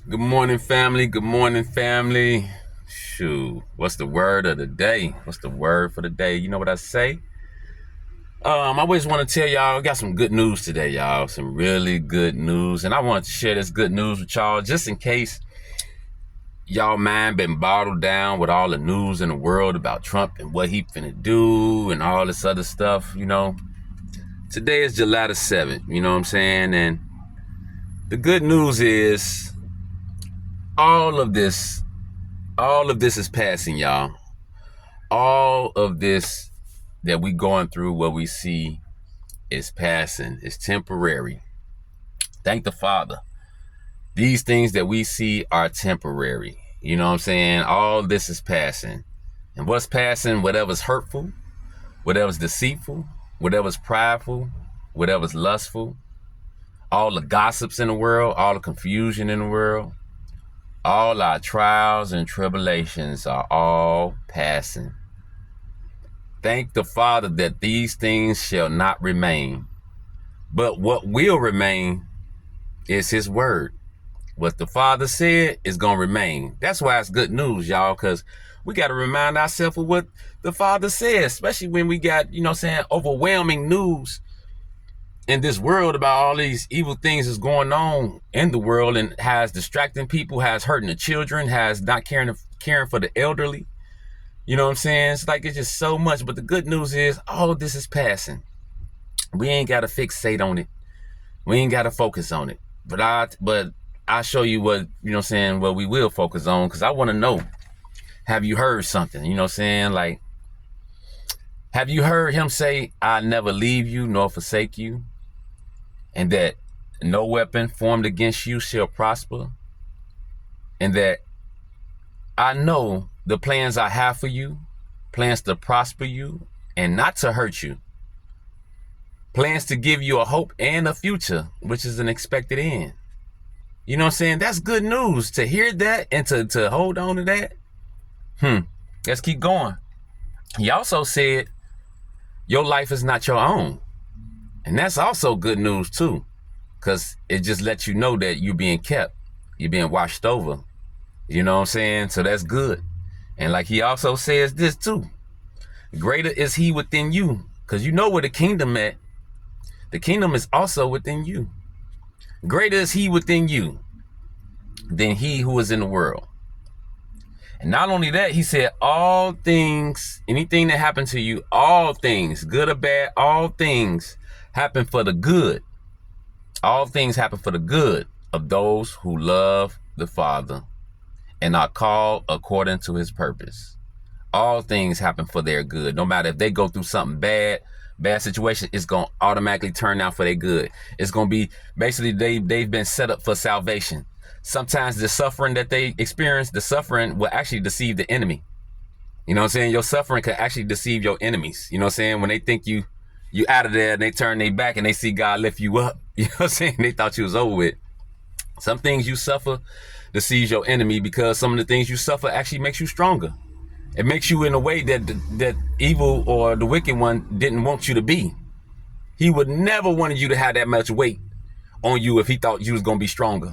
Good morning, family. Good morning, family. Shoot, what's the word of the day? What's the word for the day? You know what I say? I always want to tell y'all, I got some good news today, y'all. Some really good news. And I want to share this good news with y'all just in case y'all mind been bottled down with all the news in the world about Trump and what he finna do and all this other stuff. Today is July the 7th, you know what I'm saying? And the good news is all of this, all of this is passing, y'all. All of this that we going through, what we see is passing. It's temporary. Thank the Father. These things that we see are temporary. You know what I'm saying? All this is passing. And what's passing? Whatever's hurtful, whatever's deceitful, whatever's prideful, whatever's lustful, all the gossips in the world, all the confusion in the world, all our trials and tribulations are all passing. Thank the Father that these things shall not remain. But what will remain is his word. What the Father said is going to remain. That's why it's good news, y'all, because we got to remind ourselves of what the Father said, especially when we got, overwhelming news in this world about all these evil things that's going on in the world and has distracting people, has hurting the children, has not caring for the elderly. You know what I'm saying? It's like it's just so much. But the good news is all of this is passing. We ain't got to fixate on it. We ain't got to focus on it. But I'll show you what, what we will focus on, because I want to know, have you heard something? You know what I'm saying? Like, have you heard him say, I never leave you nor forsake you, and that no weapon formed against you shall prosper, and that I know the plans I have for you, plans to prosper you and not to hurt you, plans to give you a hope and a future, which is an expected end. You know what I'm saying? That's good news. To hear that and to hold on to that. Let's keep going. He also said, your life is not your own. And that's also good news too, because it just lets you know that you're being kept. You're being watched over. You know what I'm saying? So that's good. And like he also says this too, greater is he within you, because you know where the kingdom at. The kingdom is also within you. Greater is he within you than he who is in the world. And not only that, he said all things, anything that happened to you, all things, good or bad, all things happen for the good. All things happen for the good of those who love the Father and are called according to his purpose. All things happen for their good. No matter if they go through something bad situation, it's going to automatically turn out for their good. It's going to be basically they've been set up for salvation. Sometimes the suffering that they experience, the suffering will actually deceive the enemy. You know what I'm saying? Your suffering can actually deceive your enemies. You know what I'm saying? When they think you out of there and they turn their back and they see God lift you up. You know what I'm saying? They thought you was over with. Some things you suffer deceives your enemy, because some of the things you suffer actually makes you stronger. It makes you in a way that evil or the wicked one didn't want you to be. He would never wanted you to have that much weight on you if he thought you was going to be stronger.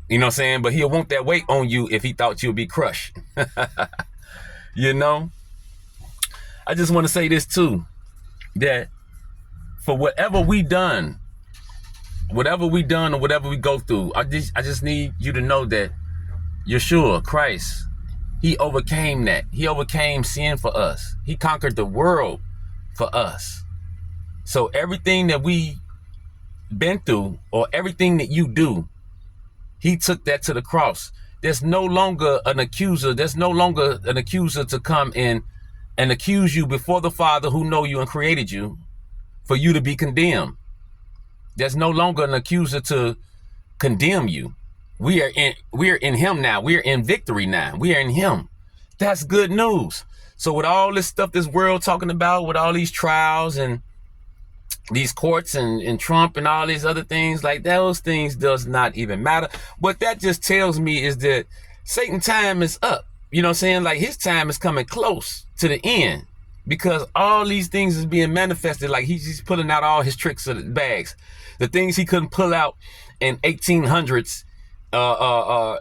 You know what I'm saying? But he'll want that weight on you if he thought you'll be crushed. You know? I just want to say this too, that for whatever we done or whatever we go through, I just need you to know that Yeshua, Christ, he overcame that. He overcame sin for us. He conquered the world for us. So everything that we been through, or everything that you do, he took that to the cross. There's no longer an accuser. There's no longer an accuser to come in and accuse you before the Father who know you and created you for you to be condemned. There's no longer an accuser to condemn you. We are in him now. We are in victory now. We are in him. That's good news. So with all this stuff this world talking about, with all these trials and these courts and Trump and all these other things, like those things does not even matter. What that just tells me is that Satan's time is up. You know what I'm saying? Like his time is coming close to the end, because all these things is being manifested. Like he's pulling out all his tricks of the bags. The things he couldn't pull out in 1800s uh, uh, uh,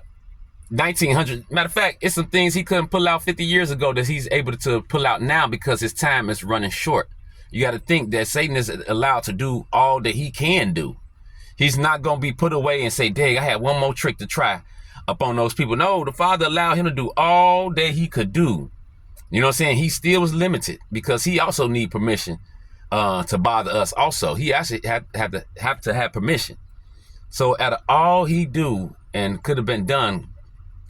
1900. Matter of fact, it's some things he couldn't pull out 50 years ago that he's able to pull out now because his time is running short. You got to think that Satan is allowed to do all that he can do. He's not going to be put away and say, dang, I had one more trick to try upon those people. No, the Father allowed him to do all that he could do. You know what I'm saying? He still was limited because he also need permission to bother us also. He actually have to have permission. So out of all he do and could have been done,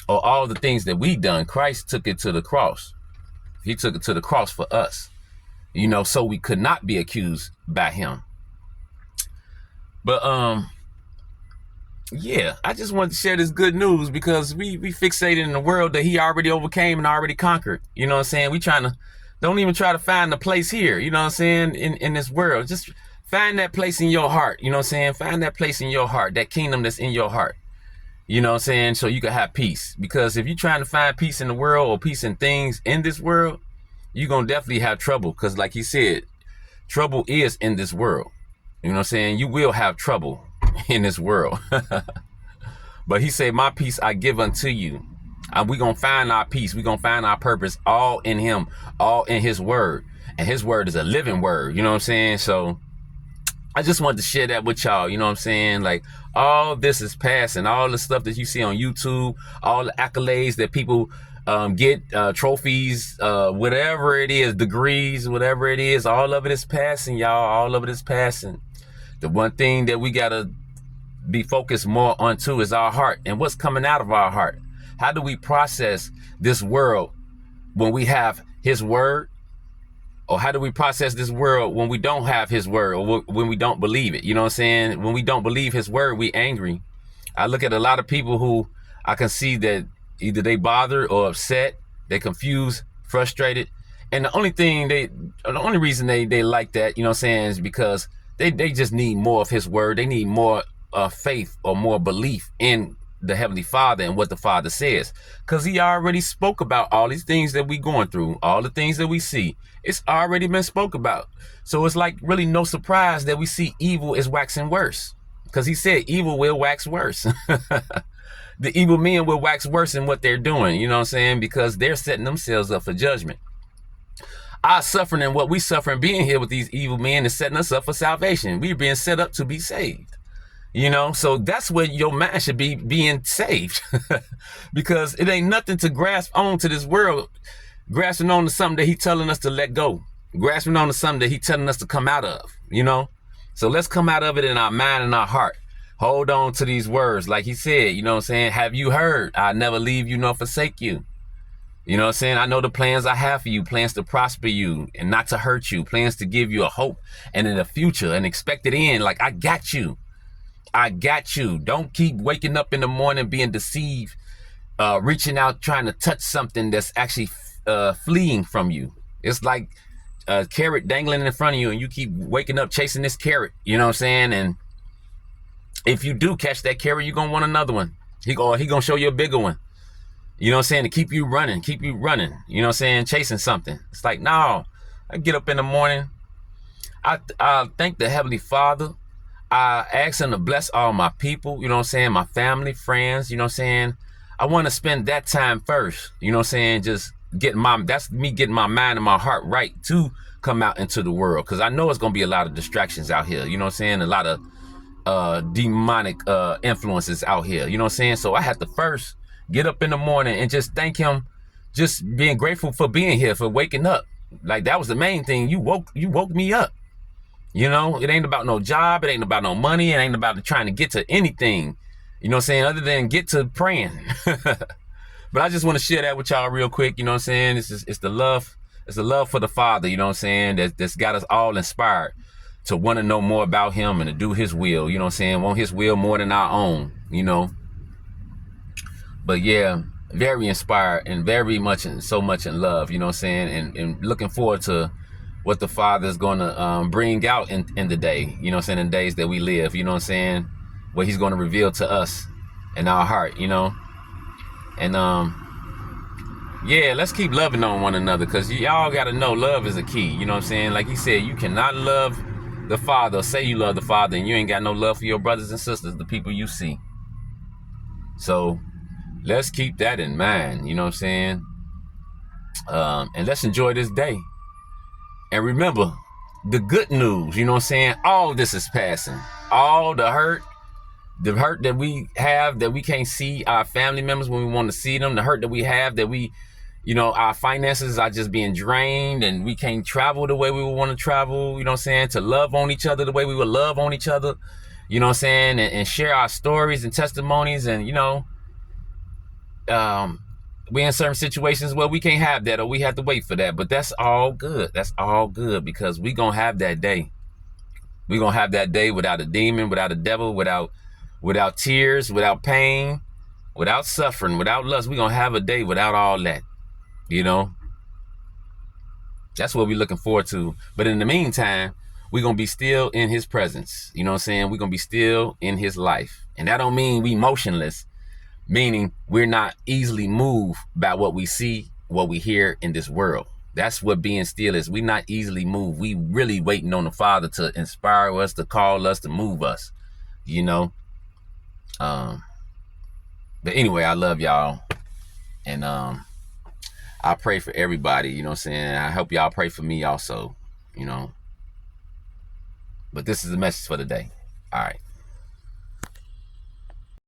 or all the things that we done, Christ took it to the cross. He took it to the cross for us, you know, so we could not be accused by him. But yeah, I just wanted to share this good news because we fixated in the world that he already overcame and already conquered. You know what I'm saying? We trying to, don't even try to find a place here, you know what I'm saying, in this world. Just find that place in your heart, you know what I'm saying? Find that place in your heart, that kingdom that's in your heart. You know what I'm saying? So you can have peace. Because if you're trying to find peace in the world or peace in things in this world, you're going to definitely have trouble. Because like he said, trouble is in this world. You know what I'm saying? You will have trouble in this world. But he said, my peace I give unto you. And we're going to find our peace. We're going to find our purpose all in him, all in his word. And his word is a living word. You know what I'm saying? So I just wanted to share that with y'all. You know what I'm saying? Like, all this is passing. All the stuff that you see on YouTube, all the accolades that people get, trophies, whatever it is, degrees, whatever it is, all of it is passing, y'all. All of it is passing. The one thing that we got to be focused more on too is our heart and what's coming out of our heart. How do we process this world when we have his word? Or how do we process this world when we don't have his word or when we don't believe it? You know what I'm saying? When we don't believe his word, we angry. I look at a lot of people who I can see that either they bothered or upset, they confused, frustrated. And the only reason they like that, you know what I'm saying, is because they just need more of his word. They need more faith or more belief in the Heavenly Father and what the Father says, because he already spoke about all these things that we going through, all the things that we see. It's already been spoke about. So it's like really no surprise that we see evil is waxing worse, because he said evil will wax worse. The evil men will wax worse in what they're doing, you know what I'm saying, because they're setting themselves up for judgment. Our suffering and what we suffering being here with these evil men is setting us up for salvation. We're being set up to be saved. You know, so that's where your mind should be, being saved. Because it ain't nothing to grasp on to this world, grasping on to something that he's telling us to let go, grasping on to something that he's telling us to come out of, you know. So let's come out of it in our mind and our heart. Hold on to these words. Like he said, you know what I'm saying? Have you heard? I'll never leave you nor forsake you. You know what I'm saying? I know the plans I have for you, plans to prosper you and not to hurt you, plans to give you a hope and in the future, an expected end. Like, I got you. I got you. Don't keep waking up in the morning being deceived, reaching out, trying to touch something that's actually fleeing from you. It's like a carrot dangling in front of you and you keep waking up chasing this carrot, you know what I'm saying? And if you do catch that carrot, you're going to want another one. He going to show you a bigger one. You know what I'm saying? To keep you running, you know what I'm saying? Chasing something. It's like, no, I get up in the morning. I thank the Heavenly Father. I ask him to bless all my people, you know what I'm saying? My family, friends, you know what I'm saying? I want to spend that time first, you know what I'm saying? Just that's me getting my mind and my heart right to come out into the world. Cause I know it's going to be a lot of distractions out here. You know what I'm saying? A lot of demonic influences out here, you know what I'm saying? So I have to first get up in the morning and just thank him, just being grateful for being here, for waking up. Like, that was the main thing. You woke me up. You know, it ain't about no job. It ain't about no money. It ain't about trying to get to anything, you know what I'm saying, other than get to praying. But I just want to share that with y'all real quick. You know what I'm saying? It's the love. It's the love for the Father, you know what I'm saying, that's got us all inspired to want to know more about him and to do his will, you know what I'm saying, want his will more than our own, you know. But yeah, very inspired and very much and so much in love, you know what I'm saying, and looking forward to what the Father is going to bring out in the day, you know what I'm saying, in days that we live, you know what I'm saying, what he's going to reveal to us in our heart, you know. And yeah, let's keep loving on one another, because y'all got to know love is a key, you know what I'm saying. Like he said, you cannot love the Father, say you love the Father, and you ain't got no love for your brothers and sisters, the people you see. So let's keep that in mind, you know what I'm saying? And let's enjoy this day. And remember, the good news, you know what I'm saying? All this is passing. All the hurt that we have, that we can't see our family members when we want to see them, the hurt that we have, that we, our finances are just being drained and we can't travel the way we would want to travel, you know what I'm saying? To love on each other the way we would love on each other, you know what I'm saying? And share our stories and testimonies. And, we in certain situations where we can't have that, or we have to wait for that. But that's all good. That's all good, because we gonna have that day. We gonna have that day without a demon, without a devil, without tears, without pain, without suffering, without lust. We gonna have a day without all that. That's what we're looking forward to. But in the meantime, we're gonna be still in his presence. You know what I'm saying? We're gonna be still in his life. And that don't mean we motionless, meaning we're not easily moved by what we see, what we hear in this world. That's what being still is. We're not easily moved. We really waiting on the Father to inspire us, to call us, to move us, But anyway, I love y'all. And I pray for everybody, you know what I'm saying? I hope y'all pray for me also, But this is the message for the day. All right.